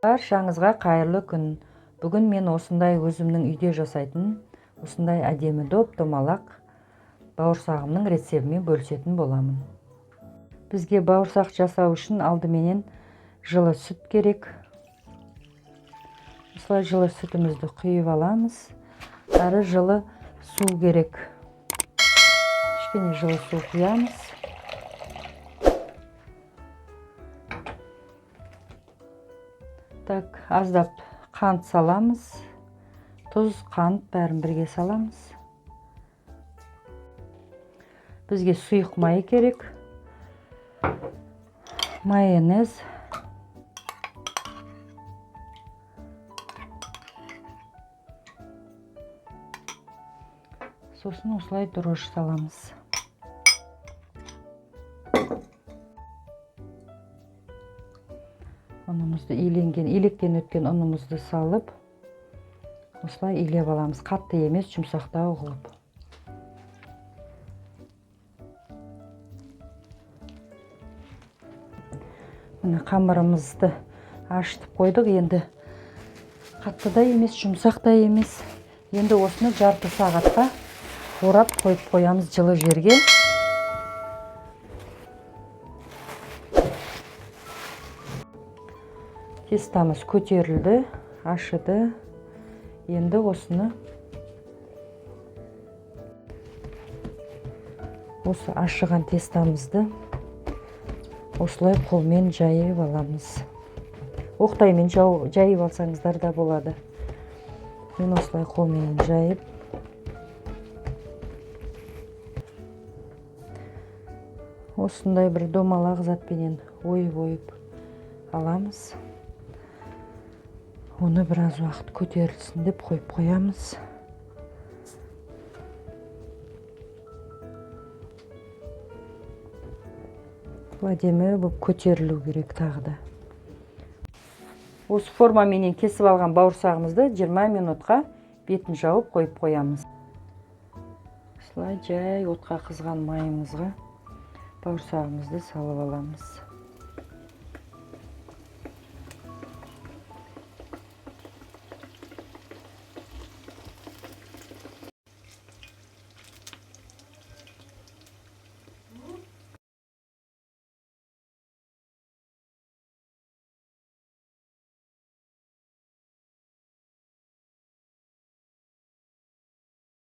Баршаңызға қайырлы күн. Бүгін мен осындай өзімнің үйде жасайтын, осындай әдемі доп-домалақ бауырсағымның рецебімен бөлісетін боламын. Бізге бауырсақ жасау үшін алдыменен жылы сүт керек. Осылай жылы сүтімізді құйып аламыз. Әрі жылы су керек. Кішкене жылы су құямыз. Так, аздап қант саламыз. Тұз, қант бәрін бірге саламыз. Бізге сұйық май керек. Майонез. Сосын осылай дрожж саламыз. Ұнымызды електен өткен ұнымызды салып, осылай илеп аламыз. Қатты емес, жұмсақтау қылып. Міне қамырымызды ашытып қойдық. Енді қатты да емес, жұмсақ та емес. Енді осыны жарты сағатқа орап қойып қоямыз жылы жерге. Тестамыз көтерілді, ашыды. Енді осыны осы ашыған тестамызды осылай қолмен жайып аламыз. Оқтаймен жайып алсаңыздар да болады. Мен осылай қолмен жайып осындай бір домалақ затпенен ойып аламыз. Оны біраз уақыт көтерілсін деп қойып қоямыз. Әдемі болып көтерілу керек тағы да. Осы формаменен кесіп алған бауырсағымызды 20 минутқа бетін жауып қойып қоямыз. Осылай жай отқа қызған майымызға бауырсағымызды салып аламыз.